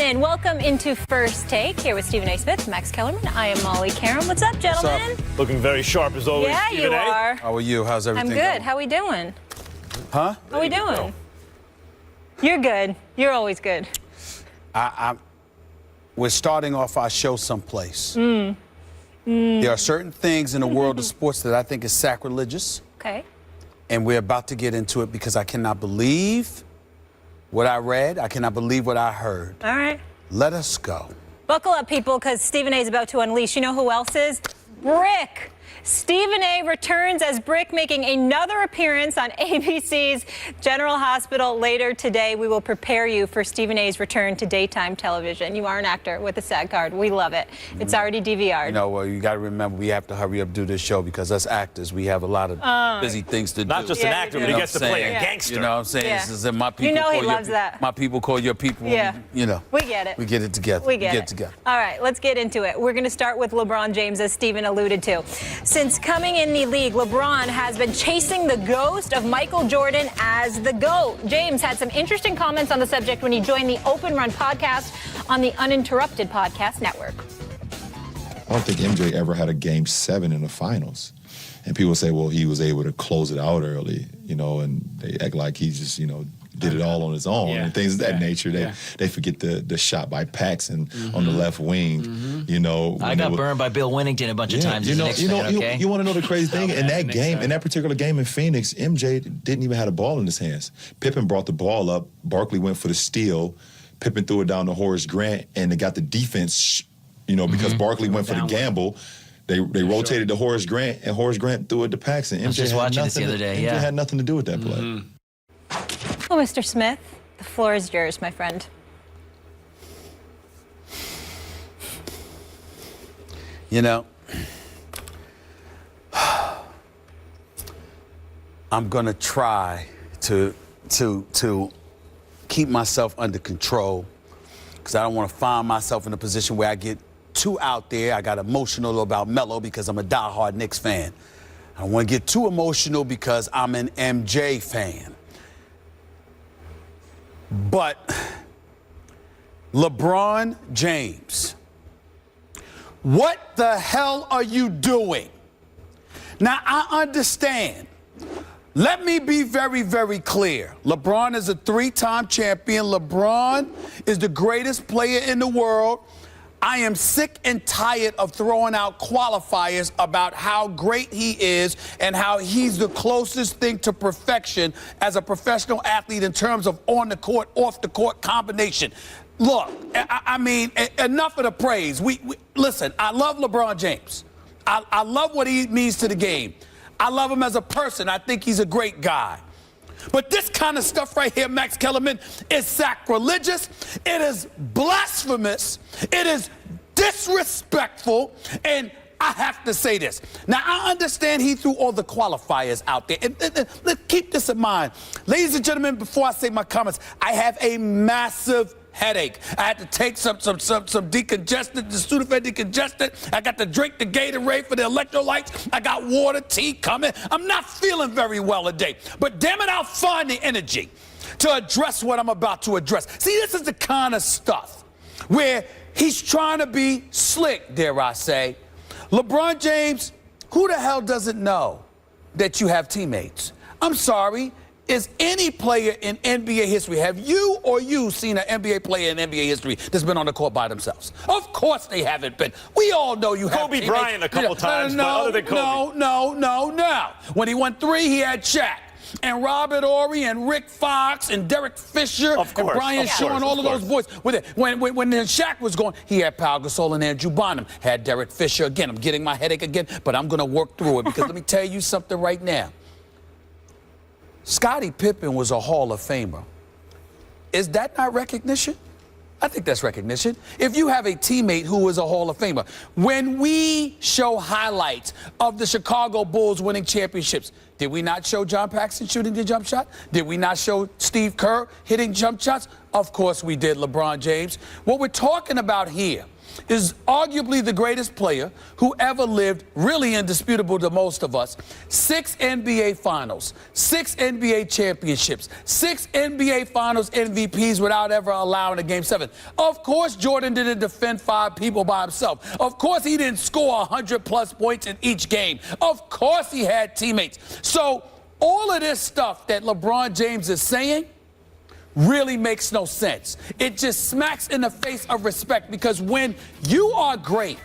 in. Welcome into First Take here with Stephen A. Smith, Max Kellerman. I am Molly Karam. What's up, gentlemen? What's up? Looking very sharp as always, Yeah, Stephen you A. are. How are you? How's everything I'm good. going? How we doing? Huh? How we doing? You're good. You're always good. We're starting off our show someplace. There are certain things in the world of sports that I think is sacrilegious. Okay. And we're about to get into it because I cannot believe what I read. I cannot believe what I heard. All right. Let us go. Buckle up, people, because Stephen A. is about to unleash. You know who else is? Brick. Stephen A. returns as Brick, making another appearance on ABC's General Hospital later today. We will prepare you for Stephen A.'s return to daytime television. You are an actor with a SAG card. We love it. It's already DVR'd. You know, well, you got to remember, we have to hurry up do this show because us actors, we have a lot of busy things to do. Not just an actor, but he gets to play a gangster. You know what I'm saying? Yeah. This is my people. You know he call loves that. My people call your people. Yeah. You know. We get it. We get it together. We get it together. All right, let's get into it. We're going to start with LeBron James, as Stephen alluded to. Since coming in the league, LeBron has been chasing the ghost of Michael Jordan as the GOAT. James had some interesting comments on the subject when he joined the Open Run podcast on the Uninterrupted Podcast Network. I don't think MJ ever had a game 7 in the finals. And people say, well, he was able to close it out early, you know, and they act like he just, you know, did it all on his own and things of that nature. They forget the shot by Paxson on the left wing, you know. I got burned by Bill Winnington a bunch of times as a Knicks fan, okay? You want to know the crazy thing? In that game, in that particular game in Phoenix, MJ didn't even have the ball in his hands. Pippen brought the ball up. Barkley went for the steal. Pippen threw it down to Horace Grant, and they got the defense, you know, because Barkley went for the gamble. They rotated to Horace Grant, and Horace Grant threw it to Paxson. I was just watching this the other day, MJ had nothing to do with that play. Well, Mr. Smith, the floor is yours, my friend. You know, I'm going to try to keep myself under control because I don't want to find myself in a position where I get too out there. I got emotional about Melo because I'm a diehard Knicks fan. I don't want to get too emotional because I'm an MJ fan. But LeBron James, what the hell are you doing? Now, I understand. Let me be very, very clear. LeBron is a 3-time champion. LeBron is the greatest player in the world. I am sick and tired of throwing out qualifiers about how great he is and how he's the closest thing to perfection as a professional athlete in terms of on the court, off the court combination. Look, I mean, enough of the praise. Listen, I love LeBron James. I love what he means to the game. I love him as a person. I think he's a great guy. But this kind of stuff right here, Max Kellerman, is sacrilegious. It is blasphemous. It is disrespectful. And I have to say this. Now, I understand he threw all the qualifiers out there. And keep this in mind. Ladies and gentlemen, before I say my comments, I have a massive headache. I had to take some decongestant, the Sudafed decongestant. I got to drink the Gatorade for the electrolytes. I got water, tea coming. I'm not feeling very well today. But damn it, I'll find the energy to address what I'm about to address. See, this is the kind of stuff where he's trying to be slick, dare I say. LeBron James, who the hell doesn't know that you have teammates? I'm sorry. Is any player in NBA history, have you or you seen an NBA player in NBA history that's been on the court by themselves? Of course they haven't been. We all know you have Kobe teammates. Bryant a couple times, but other than Kobe. No. When he won 3, he had Shaq and Robert Horry and Rick Fox and Derek Fisher and Brian Shaw and all of those boys. When Shaq was going, he had Pau Gasol and Andrew Bonham, had Derek Fisher. Again, I'm getting my headache again, but I'm going to work through it because let me tell you something right now. Scottie Pippen was a Hall of Famer. Is that not recognition? I think that's recognition. If you have a teammate who is a Hall of Famer, when we show highlights of the Chicago Bulls winning championships, did we not show John Paxson shooting the jump shot? Did we not show Steve Kerr hitting jump shots? Of course we did, LeBron James. What we're talking about here is arguably the greatest player who ever lived, really indisputable to most of us. 6 NBA Finals, 6 NBA championships, 6 NBA Finals MVPs without ever allowing a Game 7. Of course, Jordan didn't defend 5 people by himself. Of course, he didn't score 100-plus points in each game. Of course, he had teammates. So all of this stuff that LeBron James is saying really makes no sense. It just smacks in the face of respect, because when you are great,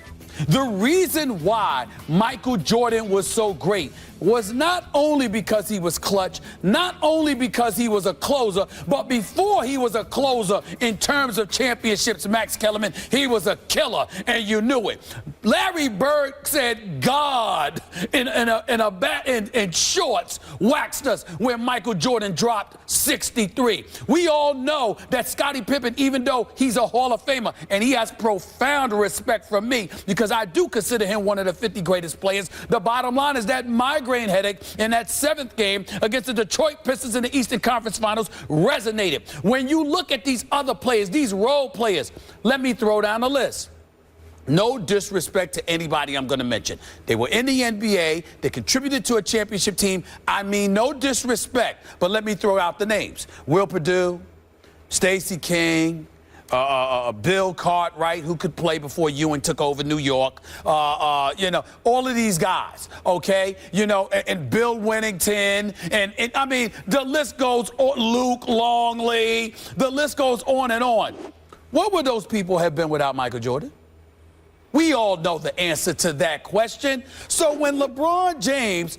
the reason why Michael Jordan was so great was not only because he was clutch, not only because he was a closer, but before he was a closer in terms of championships, Max Kellerman, he was a killer, and you knew it. Larry Bird said God in shorts waxed us when Michael Jordan dropped 63. We all know that Scottie Pippen, even though he's a Hall of Famer, and he has profound respect from me because I do consider him one of the 50 greatest players, the bottom line is that migraine headache in that 7th game against the Detroit Pistons in the Eastern Conference Finals resonated. When you look at these other players, these role players, let me throw down a list. No disrespect to anybody I'm going to mention. They were in the NBA. They contributed to a championship team. I mean, no disrespect, but let me throw out the names. Will Perdue, Stacey King, Bill Cartwright, who could play before Ewing took over New York. You know, all of these guys, okay? You know, and Bill Winnington, and I mean, the list goes on. Luke Longley, the list goes on and on. What would those people have been without Michael Jordan? We all know the answer to that question. So when LeBron James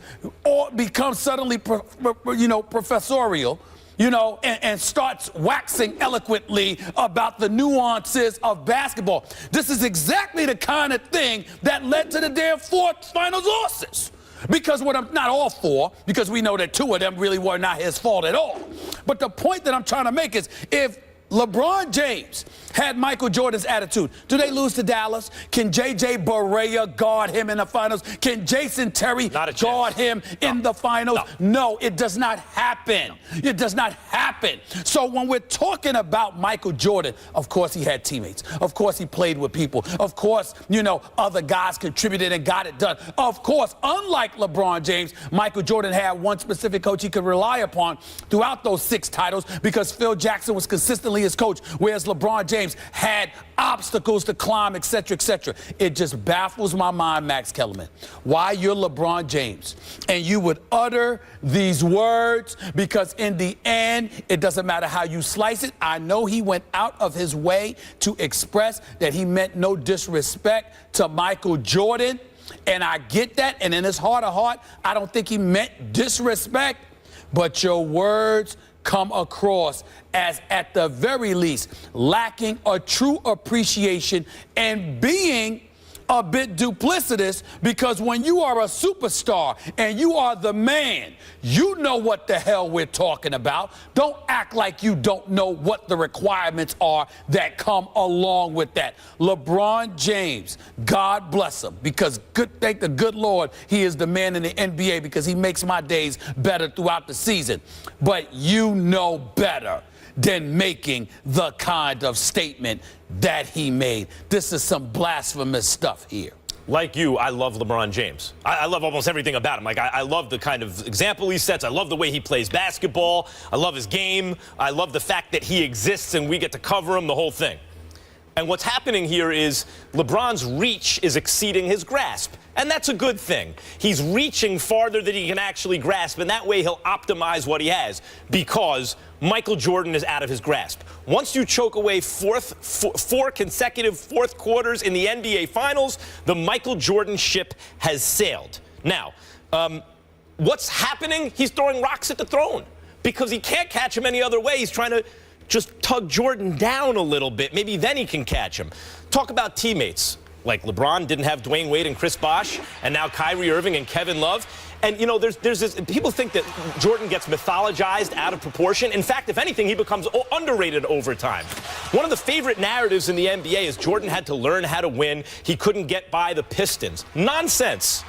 becomes suddenly, professorial, and starts waxing eloquently about the nuances of basketball, this is exactly the kind of thing that led to the damn 4 finals losses. Because what I'm not all for, because we know that 2 of them really were not his fault at all. But the point that I'm trying to make is, if LeBron James had Michael Jordan's attitude, do they lose to Dallas? Can J.J. Barea guard him in the finals? Can Jason Terry guard him in the finals? No, it does not happen. It does not happen. So when we're talking about Michael Jordan, of course he had teammates. Of course he played with people. Of course, other guys contributed and got it done. Of course, unlike LeBron James, Michael Jordan had one specific coach he could rely upon throughout those 6 titles, because Phil Jackson was consistently his coach, whereas LeBron James had obstacles to climb, etc., etc. It just baffles my mind, Max Kellerman, why you're LeBron James and you would utter these words, because in the end, it doesn't matter how you slice it. I know he went out of his way to express that he meant no disrespect to Michael Jordan, and I get that, and in his heart of heart, I don't think he meant disrespect, but your words come across as, at the very least, lacking a true appreciation and being a bit duplicitous, because when you are a superstar and you are the man, you know what the hell we're talking about. Don't act like you don't know what the requirements are that come along with that. LeBron James, God bless him, because thank the good Lord he is the man in the NBA, because he makes my days better throughout the season. But you know better than making the kind of statement that he made. This is some blasphemous stuff here. Like you, I love LeBron James. I love almost everything about him. Like, I love the kind of example he sets. I love the way he plays basketball. I love his game. I love the fact that he exists and we get to cover him, the whole thing. And what's happening here is LeBron's reach is exceeding his grasp. And that's a good thing. He's reaching farther than he can actually grasp, and that way he'll optimize what he has, because Michael Jordan is out of his grasp. Once you choke away 4 consecutive fourth quarters in the NBA Finals, the Michael Jordan ship has sailed. Now, what's happening? He's throwing rocks at the throne, because he can't catch him any other way. He's trying to just tug Jordan down a little bit. Maybe then he can catch him. Talk about teammates. Like LeBron didn't have Dwayne Wade and Chris Bosh, and now Kyrie Irving and Kevin Love. And, there's this, people think that Jordan gets mythologized out of proportion. In fact, if anything, he becomes underrated over time. One of the favorite narratives in the NBA is Jordan had to learn how to win. He couldn't get by the Pistons. Nonsense.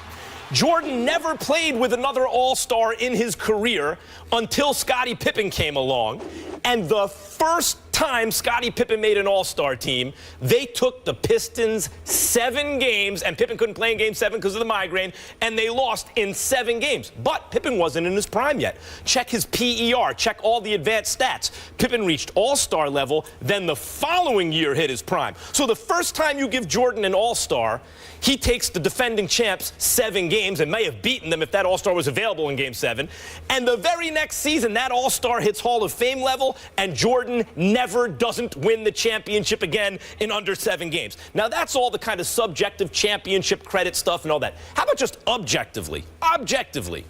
Jordan never played with another All-Star in his career until Scottie Pippen came along. And the first time Scottie Pippen made an All-Star team, they took the Pistons 7 games, and Pippen couldn't play in Game 7 because of the migraine, and they lost in 7 games. But Pippen wasn't in his prime yet. Check his PER, check all the advanced stats. Pippen reached All-Star level, then the following year hit his prime. So the first time you give Jordan an All-Star, he takes the defending champs 7 games and may have beaten them if that All-Star was available in Game 7. And the very next season, that All-Star hits Hall of Fame level, and Jordan never doesn't win the championship again in under 7 games. Now, that's all the kind of subjective championship credit stuff and all that. How about just objectively? Objectively.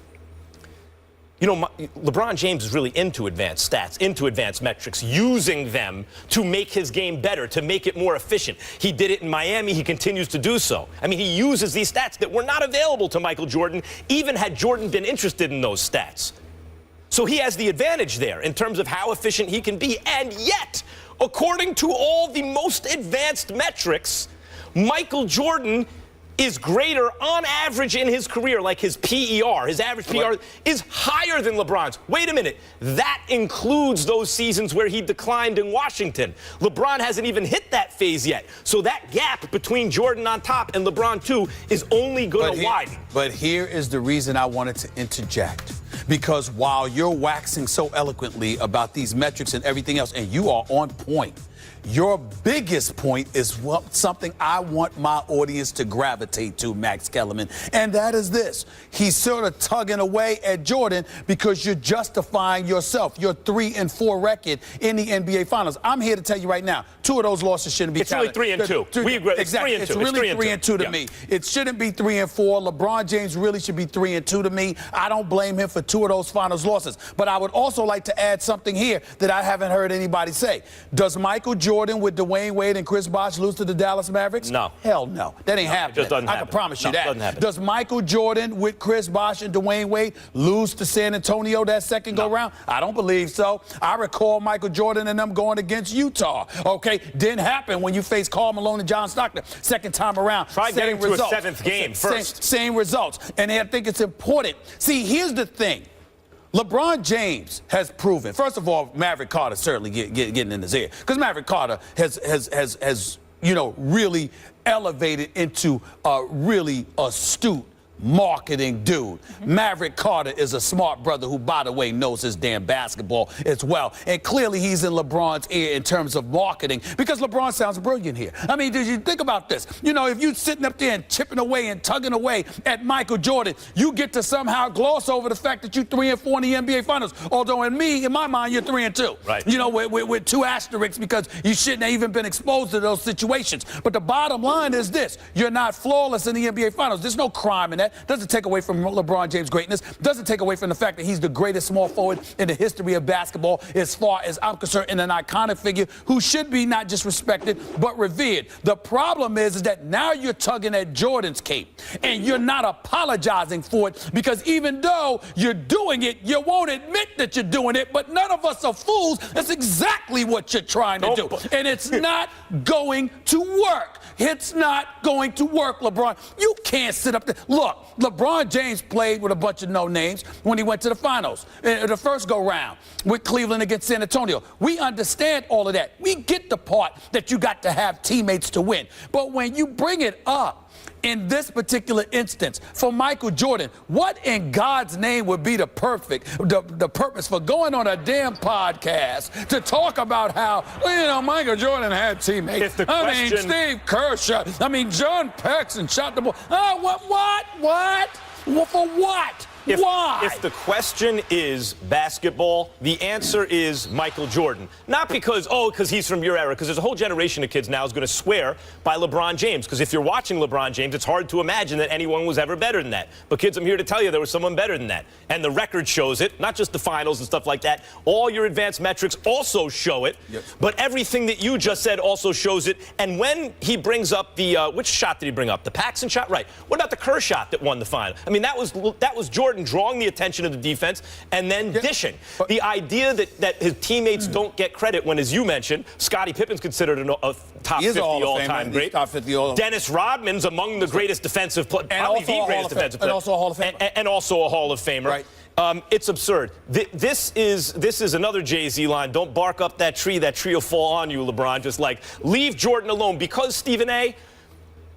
You know, LeBron James is really into advanced stats, into advanced metrics, using them to make his game better, to make it more efficient. He did it in Miami. He continues to do so. I mean, he uses these stats that were not available to Michael Jordan, even had Jordan been interested in those stats. So he has the advantage there in terms of how efficient he can be. And yet, according to all the most advanced metrics, Michael Jordan is greater on average in his career, like his PER, his average PER is higher than LeBron's. Wait a minute. That includes those seasons where he declined in Washington. LeBron hasn't even hit that phase yet. So that gap between Jordan on top and LeBron too is only going to widen. But here is the reason I wanted to interject. Because while you're waxing so eloquently about these metrics and everything else, and you are on point, your biggest point is something I want my audience to gravitate to, Max Kellerman, and that is this. He's sort of tugging away at Jordan because you're justifying yourself, your 3-4 record in the NBA Finals. I'm here to tell you right now, 2 of those losses shouldn't be counted. It's really 3-2. We agree. Exactly. It's really 3-2 to me. It shouldn't be 3-4. LeBron James really should be 3-2 to me. I don't blame him for 2 of those Finals losses. But I would also like to add something here that I haven't heard anybody say. Does Michael Jordan with Dwayne Wade and Chris Bosh lose to the Dallas Mavericks? No. Hell no. That ain't happening. It just doesn't happen. I can promise you No, that. Doesn't happen. Does Michael Jordan with Chris Bosh and Dwayne Wade lose to San Antonio that second go-round? I don't believe so. I recall Michael Jordan and them going against Utah. Okay? Didn't happen when you faced Karl Malone and John Stockton. Second time around. Try getting to a 7th game first. Same results. And I think it's important. See, here's the thing. LeBron James has proven, first of all, Maverick Carter certainly getting in his ear, because Maverick Carter has really elevated into a really astute marketing dude. Maverick Carter is a smart brother who, by the way, knows his damn basketball as well. And clearly he's in LeBron's ear in terms of marketing because LeBron sounds brilliant here. I mean, did you think about this? You know, if you're sitting up there and chipping away and tugging away at Michael Jordan, you get to somehow gloss over the fact that you're 3-4 in the NBA Finals. Although in my mind, you're 3-2. Right. You know, with 2 asterisks because you shouldn't have even been exposed to those situations. But the bottom line is this. You're not flawless in the NBA Finals. There's no crime in that. Doesn't take away from LeBron James' greatness. Doesn't take away from the fact that he's the greatest small forward in the history of basketball as far as I'm concerned, and an iconic figure who should be not just respected but revered. The problem is that now you're tugging at Jordan's cape and you're not apologizing for it because even though you're doing it, you won't admit that you're doing it, but none of us are fools. That's exactly what you're trying to do. And it's not going to work. It's not going to work, LeBron. You can't sit up there. Look, LeBron James played with a bunch of no-names when he went to the finals, the first go-round with Cleveland against San Antonio. We understand all of that. We get the part that you got to have teammates to win. But when you bring it up, in this particular instance, for Michael Jordan, what in God's name would be the purpose for going on a damn podcast to talk about how, Michael Jordan had teammates? Steve Kerr shot. John Paxson shot the ball. Oh, what? For what? Why? If the question is basketball, the answer is Michael Jordan. Not because he's from your era, because there's a whole generation of kids now who's going to swear by LeBron James. Because if you're watching LeBron James, it's hard to imagine that anyone was ever better than that. But kids, I'm here to tell you there was someone better than that. And the record shows it, not just the finals and stuff like that. All your advanced metrics also show it. Yep. But everything that you just said also shows it. And when he brings up the, which shot did he bring up? The Paxson shot? Right. What about the Kerr shot that won the final? That was Jordan Jordan drawing the attention of the defense and then dishing. The idea that his teammates don't get credit when, as you mentioned, Scottie Pippen's considered a top 50 all-time great. Dennis Rodman's among the greatest defensive players, probably the greatest defensive player. And also a Hall of Famer. And also a Hall of Famer. Right. It's absurd. This is another Jay-Z line. Don't bark up that tree will fall on you, LeBron. Just like, leave Jordan alone. Because, Stephen A.,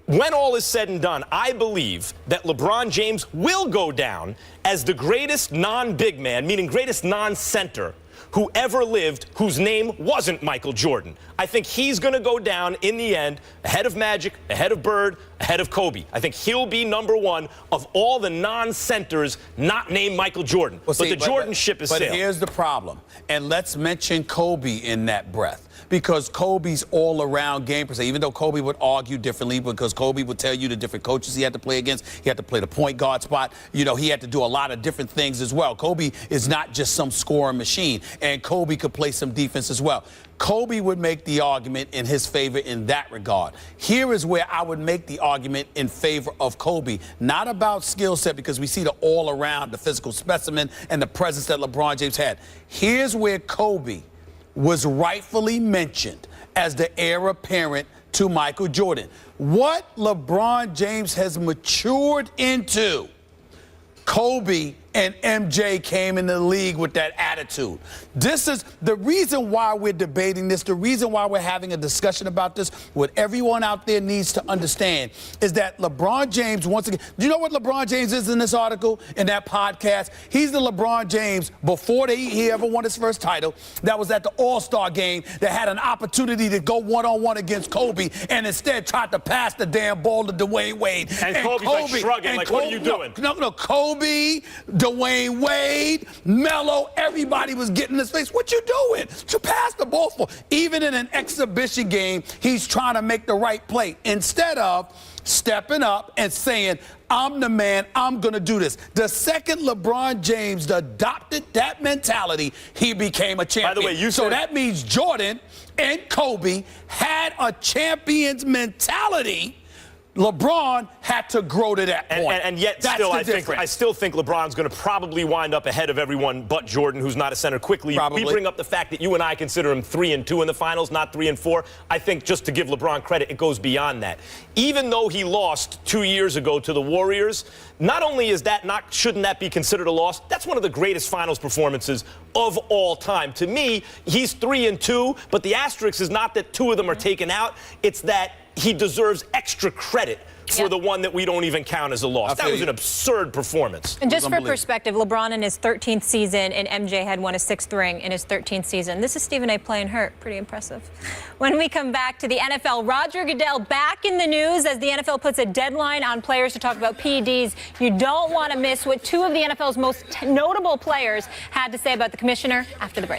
when all is said and done, I believe that LeBron James will go down as the greatest non-big man, meaning greatest non-center, who ever lived whose name wasn't Michael Jordan. I think he's going to go down in the end ahead of Magic, ahead of Bird, ahead of Kobe. I think he'll be number one of all the non-centers not named Michael Jordan. Well, see, but the Jordan ship is sailed. But here's the problem, and let's mention Kobe in that breath. Because Kobe's all-around game per se, even though Kobe would argue differently, because Kobe would tell you the different coaches he had to play against. He had to play the point guard spot. You know, he had to do a lot of different things as well. Kobe is not just some scoring machine, and Kobe could play some defense as well. Kobe would make the argument in his favor in that regard. Here is where I would make the argument in favor of Kobe. Not about skill set, because we see the all-around, the physical specimen, and the presence that LeBron James had. Here's where Kobe was rightfully mentioned as the heir apparent to Michael Jordan. What LeBron James has matured into, Kobe and MJ came in the league with that attitude. This is the reason why we're debating this, the reason why we're having a discussion about this. What everyone out there needs to understand is that LeBron James, once again, do you know what LeBron James is in this article, in that podcast? He's the LeBron James before he ever won his first title that was at the All-Star game that had an opportunity to go one-on-one against Kobe and instead tried to pass the damn ball to Dwayne Wade. And Kobe's like shrugging, like, what are you doing? No, Kobe, Dwayne Wade, Melo, everybody was getting in his face. What you doing? You pass the ball for. Even in an exhibition game, he's trying to make the right play instead of stepping up and saying, I'm the man, I'm going to do this. The second LeBron James adopted that mentality, he became a champion. By the way, you so said that means Jordan and Kobe had a champion's mentality. LeBron had to grow to that point. And yet, that's still, the I still think LeBron's going to probably wind up ahead of everyone but Jordan, who's not a center quickly. Probably. We bring up the fact that you and I consider him 3-2 in the finals, not 3-4. I think just to give LeBron credit, it goes beyond that. Even though he lost 2 years ago to the Warriors, not only is that shouldn't that be considered a loss, that's one of the greatest finals performances of all time. To me, he's 3-2, but the asterisk is not that two of them are taken out. It's that he deserves extra credit for the one that we don't even count as a loss. That was an absurd performance. And just for perspective, LeBron in his 13th season and MJ had won a 6th ring in his 13th season. This is Stephen A. playing hurt. Pretty impressive. When we come back to the NFL, Roger Goodell back in the news as the NFL puts a deadline on players to talk about PEDs. You don't want to miss what two of the NFL's most notable players had to say about the commissioner after the break.